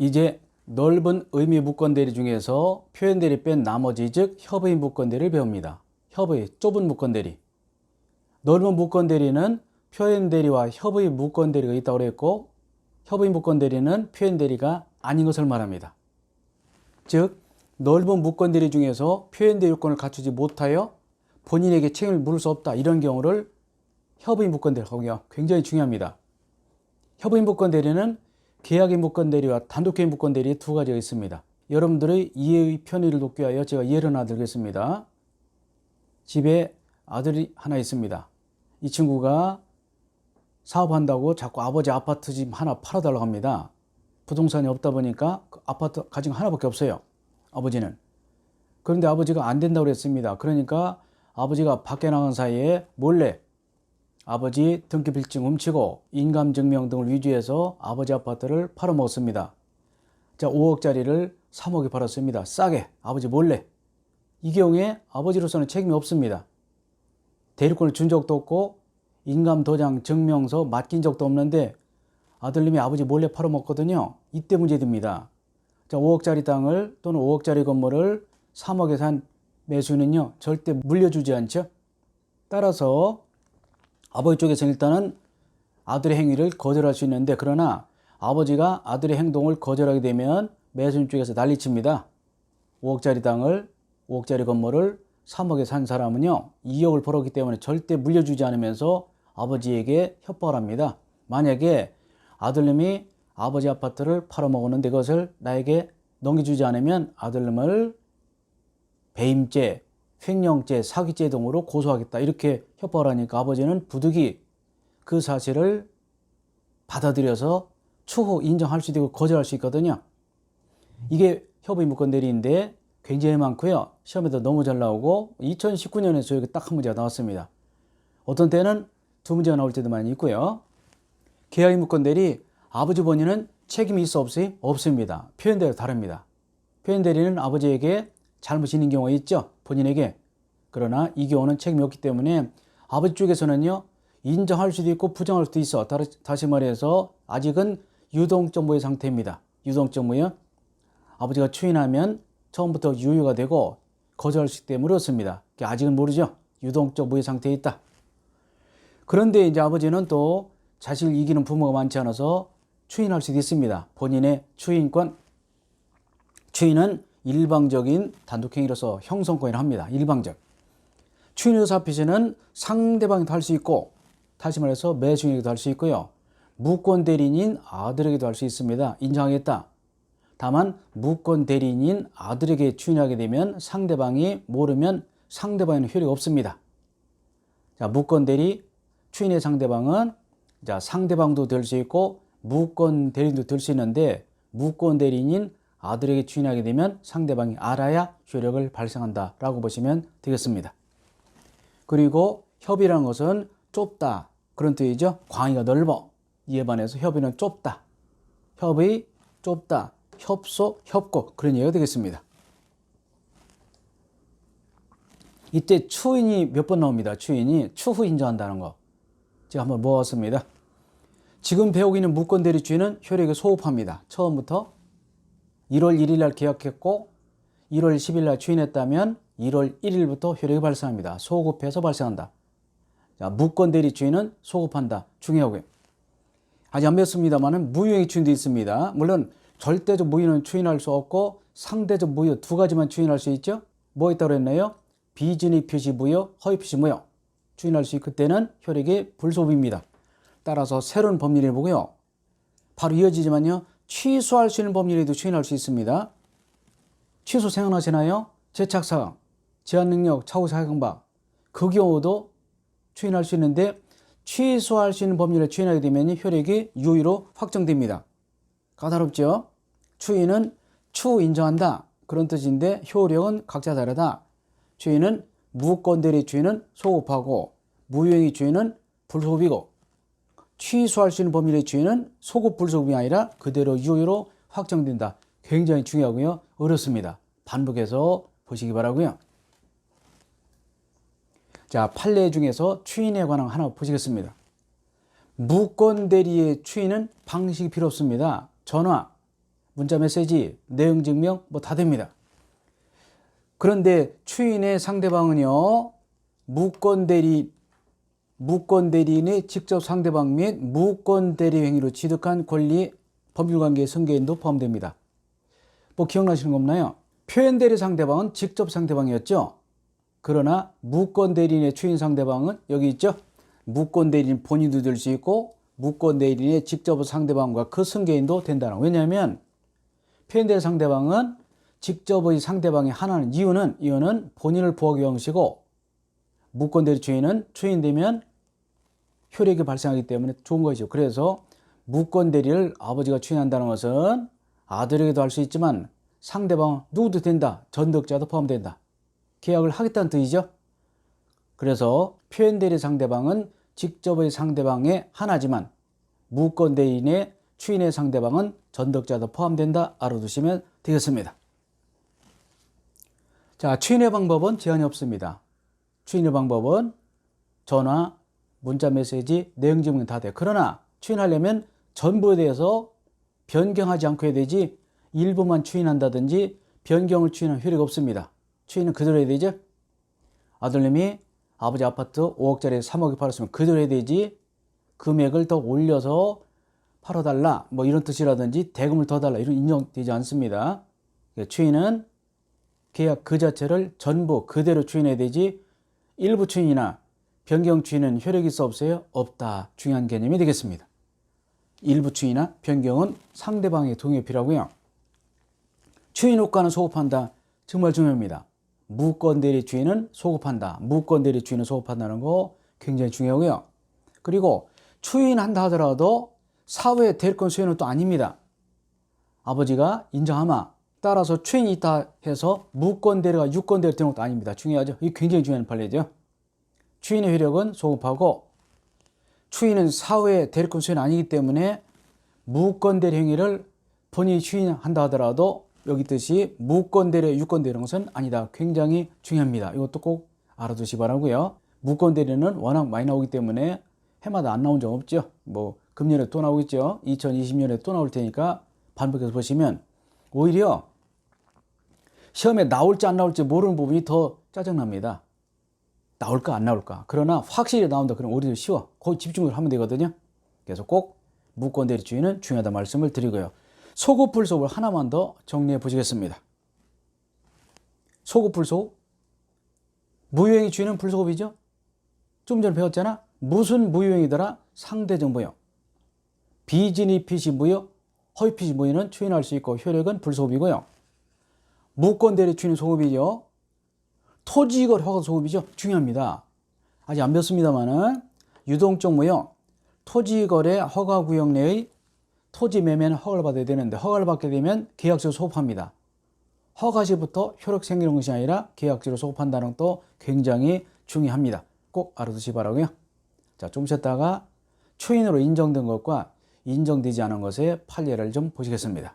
이제 넓은 의미 무건대리 중에서 표현대리 뺀 나머지 즉 협의 무건대리를 배웁니다. 협의, 좁은 무건대리. 넓은 무건대리는 표현대리와 협의 무건대리가 있다고 그랬고, 협의 무건대리는 표현대리가 아닌 것을 말합니다. 즉 넓은 무건대리 중에서 표현대리 요건을 갖추지 못하여 본인에게 책임을 물을 수 없다, 이런 경우를 협의 무건대리라고 하고요. 굉장히 중요합니다. 협의 무건대리는 계약의 무건대리와 단독회의 무건대리 두 가지가 있습니다. 여러분들의 이해의 편의를 돕기 위하여 제가 예를 하나 들겠습니다. 집에 아들이 하나 있습니다. 이 친구가 사업한다고 자꾸 아버지 아파트 집 하나 팔아달라고 합니다. 부동산이 없다 보니까 그 아파트 가진 거 하나밖에 없어요, 아버지는. 그런데 아버지가 안 된다고 그랬습니다. 그러니까 아버지가 밖에 나간 사이에 몰래 아버지 등기빌증 훔치고 인감증명 등을 위조해서 아버지 아파트를 팔아먹었습니다. 자, 5억짜리를 3억에 팔았습니다. 싸게, 아버지 몰래. 이 경우에 아버지로서는 책임이 없습니다. 대리권을 준 적도 없고 인감도장 증명서 맡긴 적도 없는데 아들님이 아버지 몰래 팔아먹거든요. 이때 문제됩니다. 자, 5억짜리 땅을 또는 5억짜리 건물을 3억에 산 매수인은요, 절대 물려주지 않죠. 따라서 아버지 쪽에서 일단은 아들의 행위를 거절할 수 있는데, 그러나 아버지가 아들의 행동을 거절하게 되면 매수인 쪽에서 난리칩니다. 5억짜리 땅을, 5억짜리 건물을 3억에 산 사람은요, 2억을 벌었기 때문에 절대 물려주지 않으면서 아버지에게 협박을 합니다. 만약에 아들님이 아버지 아파트를 팔아먹었는데 그것을 나에게 넘겨주지 않으면 아들님을 배임죄, 횡령죄, 사기죄 등으로 고소하겠다, 이렇게 협박을 하니까 아버지는 부득이 그 사실을 받아들여서 추후 인정할 수도 있고 거절할 수 있거든요. 이게 협의 무건대리인데 굉장히 많고요. 시험에도 너무 잘 나오고 2019년에 저에게 딱 한 문제가 나왔습니다. 어떤 때는 두 문제가 나올 때도 많이 있고요. 계약의 무건대리, 아버지 본인은 책임이 있어 없어요? 없습니다. 표현대리가 다릅니다. 표현대리는 아버지에게 잘못이 있는 경우가 있죠, 본인에게. 그러나 이 경우는 책임이 없기 때문에 아버지 쪽에서는요, 인정할 수도 있고 부정할 수도 있어. 다시 말해서 아직은 유동적 무효 상태입니다. 유동적 무효. 아버지가 추인하면 처음부터 유효가 되고 거절할 수 있기 때문에 그렇습니다. 아직은 모르죠. 유동적 무효 상태에 있다. 그런데 이제 아버지는 또 자식을 이기는 부모가 많지 않아서 추인할 수도 있습니다. 본인의 추인권. 추인은 일방적인 단독행위로서 형성권이라 합니다. 일방적. 추인의사표시는 상대방에도 할 수 있고, 다시 말해서 매수인에게도 할 수 있고요. 무권대리인인 아들에게도 할 수 있습니다. 인정하겠다. 다만 무권대리인인 아들에게 추인하게 되면 상대방이 모르면 상대방에는 효력이 없습니다. 자, 무권대리 추인의 상대방은 자, 상대방도 될 수 있고 무권대리인도 될 수 있는데, 무권대리인인 아들에게 추인하게 되면 상대방이 알아야 효력을 발생한다라고 보시면 되겠습니다. 그리고 협의라는 것은 좁다, 그런 뜻이죠. 광의가 넓어. 이에 반해서 협의는 좁다. 협의, 좁다, 협소, 협곡, 그런 얘기가 되겠습니다. 이때 추인이 몇 번 나옵니다. 추인이 추후 인정한다는 거 제가 한번 모았습니다. 지금 배우고 있는 무권대리 추인은 효력에 소급합니다. 처음부터 1월 1일 날 계약했고 1월 10일 날 추인했다면 1월 1일부터 효력이 발생합니다. 소급해서 발생한다. 자, 무권대리 추인은 소급한다. 중요하고요. 아직 안 배웠습니다만 무효행위 추인도 있습니다. 물론 절대적 무효는 추인할 수 없고 상대적 무효 두 가지만 추인할 수 있죠. 뭐 있다고 했나요? 비준의 표시 무효, 허위 표시 무효 추인할 수 있고, 그때는 효력이 불소급입니다. 따라서 새로운 법률을 보고요. 바로 이어지지만요. 취소할 수 있는 법률에도 추인할 수 있습니다. 취소 생각나시나요? 재착사항, 제한능력, 차후사항박, 그 경우도 추인할 수 있는데 취소할 수 있는 법률에 추인하게 되면 효력이 유효로 확정됩니다. 까다롭죠? 추인은 추후 인정한다, 그런 뜻인데 효력은 각자 다르다. 추인은 무권대리 추인은 소급하고 무효행위 추인은 불소급이고, 취소할 수 있는 법률의 추인은 소급 불소급이 아니라 그대로 유효로 확정된다. 굉장히 중요하고요. 어렵습니다. 반복해서 보시기 바라고요. 자, 판례 중에서 추인에 관한 하나 보시겠습니다. 무권대리의 추인은 방식이 필요 없습니다. 전화, 문자 메시지, 내용 증명 뭐 다 됩니다. 그런데 추인의 상대방은요, 무권대리인의 직접 상대방 및 무권대리 행위로 취득한 권리, 법률관계의 승계인도 포함됩니다. 뭐 기억나시는 거 없나요? 표현대리 상대방은 직접 상대방이었죠. 그러나 무권대리인의 추인 상대방은 여기 있죠. 무권대리인 본인도 될 수 있고 무권대리인의 직접 상대방과 그 승계인도 된다는. 왜냐하면 표현대리 상대방은 직접의 상대방이 하나는 이유는 본인을 보호하기 위한 것이고, 무권대리 추인은 추인되면 효력이 발생하기 때문에 좋은 것이죠. 그래서 무권대리를 아버지가 추인한다는 것은 아들에게도 할 수 있지만 상대방 누구도 된다. 전덕자도 포함된다. 계약을 하겠다는 뜻이죠. 그래서 표현대리 상대방은 직접의 상대방의 하나지만 무권대리인의 추인의 상대방은 전덕자도 포함된다. 알아두시면 되겠습니다. 자, 추인의 방법은 제한이 없습니다. 추인의 방법은 전화, 문자 메시지, 내용 증명 다 돼. 그러나 추인하려면 전부에 대해서 변경하지 않고 해야 되지, 일부만 추인한다든지 변경을 추인할 효력이 없습니다. 추인은 그대로 해야 되죠. 아들님이 아버지 아파트 5억짜리 3억에 팔았으면 그대로 해야 되지, 금액을 더 올려서 팔아달라 뭐 이런 뜻이라든지 대금을 더 달라 이런 인정되지 않습니다. 추인은 계약 그 자체를 전부 그대로 추인해야 되지, 일부 추인이나 변경 추인은 효력이 있어 없어요? 없다. 중요한 개념이 되겠습니다. 일부 추인이나 변경은 상대방의 동의가 필요하고요. 추인 효과는 소급한다. 정말 중요합니다. 무권대리 추인은 소급한다. 무권대리 추인은 소급한다는 거 굉장히 중요하고요. 그리고 추인한다 하더라도 사회 대리권 수혜는 또 아닙니다. 아버지가 인정하마. 따라서 추인이 있다 해서 무권대리가 유권대리 되는 것도 아닙니다. 중요하죠. 이게 굉장히 중요한 판례죠. 추인의 효력은 소급하고 추인은 사회 대리권 수혜는 아니기 때문에 무권대리 행위를 본인이 추인한다 하더라도 여기 뜻이 무권대리, 유권대리는 것은 아니다. 굉장히 중요합니다. 이것도 꼭 알아두시 바라고요. 무권대리는 워낙 많이 나오기 때문에 해마다 안 나온 적 없죠. 뭐 금년에 또 나오겠죠. 2020년에 또 나올 테니까 반복해서 보시면 오히려 시험에 나올지 안 나올지 모르는 부분이 더 짜증납니다. 나올까 안 나올까. 그러나 확실히 나온다. 그럼 오히려 쉬워. 거기 집중을 하면 되거든요. 그래서 꼭 무권대리 추인은 중요하다 말씀을 드리고요. 소급 불소급을 하나만 더 정리해 보시겠습니다. 소급 불소급. 무효행위 추인은 불소급이죠. 좀 전에 배웠잖아. 무슨 무효행위더라? 상대적 무효. 비진입 피시 무효, 허위 피시 무효는 추인할 수 있고 효력은 불소급이고요. 무권대리 추인은 소급이죠. 토지거래 허가 소급이죠. 중요합니다. 아직 안 배웠습니다만은 유동적 무효, 토지거래 허가구역 내의 토지 매매는 허가를 받아야 되는데 허가를 받게 되면 계약서를 소급합니다. 허가시부터 효력 생기는 것이 아니라 계약서를 소급한다는 것도 굉장히 중요합니다. 꼭 알아두시기 바라고요. 자, 좀 쉬었다가 추인으로 인정된 것과 인정되지 않은 것의 판례를 좀 보시겠습니다.